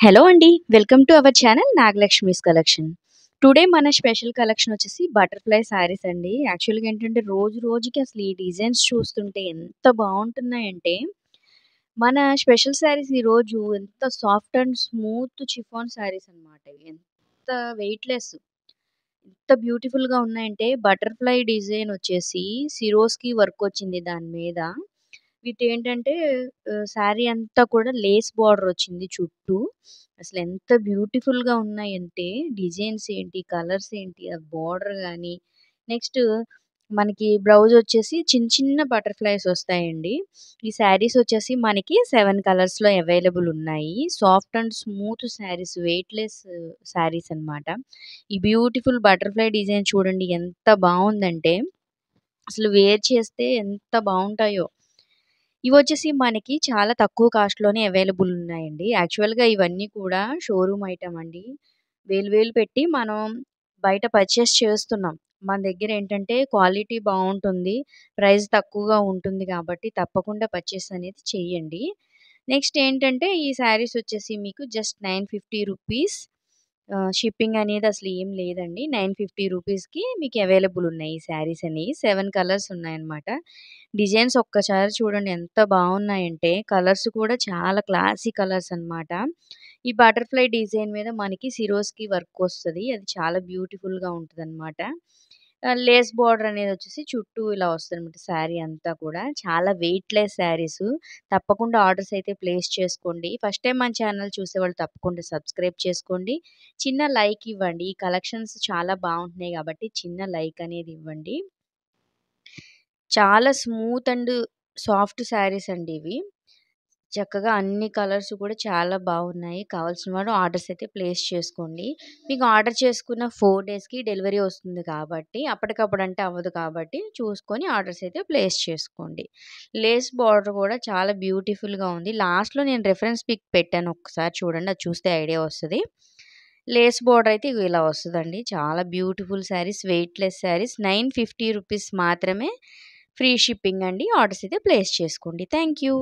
Hello అండి. Welcome to our channel Nagalakshmi's collection. Today మన special collection వచ్చేసి బటర్‌ఫ్లై శారీస్ అండి. యాక్చువల్‌గా ఏంటంటే రోజు రోజుకి అసలు ఈ డిజైన్స్ చూస్తుంటే ఎంత బావుంటున్నాయంటే, మన స్పెషల్ శారీస్ ఈరోజు ఎంత soft and smooth chiffon saris అన్నమాట ఇవి. ఎంత వెయిట్‌లెస్, ఎంత బ్యూటిఫుల్‌గా ఉన్నాయంటే బటర్‌ఫ్లై డిజైన్ వచ్చేసి సిరోస్‌కి వర్క్ వచ్చింది దాని మీద. వీటేంటంటే శారీ అంతా కూడా లేస్ బార్డర్ వచ్చింది చుట్టూ. అసలెంత బ్యూటిఫుల్‌గా ఉన్నాయంటే డిజైన్స్ ఏంటి, కలర్స్ ఏంటి, ఆ బార్డర్ గాని, నెక్స్ట్ మనకి బ్లౌజ్ వచ్చేసి చిన్న చిన్న బటర్‌ఫ్లైస్ వస్తాయండి. ఈ శారీస్ వచ్చేసి మనకి 7 కలర్స్‌లో అవైలబుల్ ఉన్నాయి. Soft and smooth saris, weightless saris అన్నమాట. ఈ బ్యూటిఫుల్ బటర్‌ఫ్లై డిజైన్ చూడండి ఎంత బావుందంటే, అసలు వేర్ చేస్తే ఎంత బావుంటాయో. ఇవొచ్చేసి మనకి చాలా తక్కువ కాస్ట్‌లోనే అవైలబుల్ ఉన్నాయండి. యాక్చువల్‌గా ఇవన్నీ కూడా షోరూమ్ ఐటెమ్ అండి. వేలు వేలు పెట్టి మనం బయట పర్చేస్ చేస్తున్నాం. మన దగ్గరేంటంటే క్వాలిటీ బావుంటుంది. ప్రైస్ తక్కువగా ఉంటుంది కాబట్టి తప్పకుండా పర్చేస్ అనేది చేయండి. నెక్స్ట్ ఏంటంటే ఈ శారీస్ వచ్చేసి మీకు జస్ట్ 950 రూపీస్. షిప్పింగ్ అనేది అసలు ఏం లేదండి. 950 రూపీస్‌కి మీకు అవైలబుల్ ఉన్నాయి ఈ శారీస్ అనేయి. 7 కలర్స్ ఉన్నాయన్నమాట. డిజైన్స్ ఒక్కసారి చూడండి ఎంత బావున్నాయంటే, కలర్స్ కూడా చాలా క్లాసీ కలర్స్ అన్నమాట. ఈ బటర్‌ఫ్లై డిజైన్ మీద మనకి సిరోస్‌కి వర్క్ వస్తది. అది చాలా బ్యూటిఫుల్‌గా ఉంటదన్నమాట. లేస్ బార్డర్ అనేదొచ్చేసి చుట్టూ ఇలా వస్తదనమాట శారీ అంతా కూడా. చాలా వెయిట్‌లెస్ శారీసు. తప్పకుండా ఆర్డర్స్ అయితే ప్లేస్ చేసుకోండి. ఫస్ట్ టైమ్ మన ఛానల్ చూసేవాళ్ళు తప్పకుండా సబ్స్క్రైబ్ చేసుకోండి. చిన్న లైక్ ఇవ్వండి. ఈ కలెక్షన్స్ చాలా బావుంటున్నాయి కాబట్టి చిన్న లైక్ అనేది ఇవ్వండి. చాలా స్మూత్ అండ్ సాఫ్ట్ శారీస్ అండి ఇవి. చక్కగా అన్ని కలర్స్ కూడా చాలా బాగున్నాయి. కావాల్సిన వారు ఆర్డర్స్ అయితే ప్లేస్ చేసుకోండి. మీకు ఆర్డర్ చేసుకున్న 4 డేస్‌కి డెలివరీ వస్తుంది కాబట్టి, అప్పటికప్పుడు అంటే అవ్వదు కాబట్టి చూసుకొని ఆర్డర్స్ అయితే ప్లేస్ చేసుకోండి. లేస్ బార్డర్ కూడా చాలా బ్యూటిఫుల్‌గా ఉంది. లాస్ట్‌లో నేను రిఫరెన్స్ పిక్ పెట్టాను ఒక్కసారి చూడండి. అది చూస్తే ఐడియా వస్తది. లేస్ బార్డర్ అయితే ఇగో ఇలా వస్తదండి. చాలా beautiful saris, weightless saris 950 rupees మాత్రమే. ఫ్రీ షిప్పింగ్ అండి. ఆర్డర్స్ అయితే ప్లేస్ చేసుకోండి. Thank you.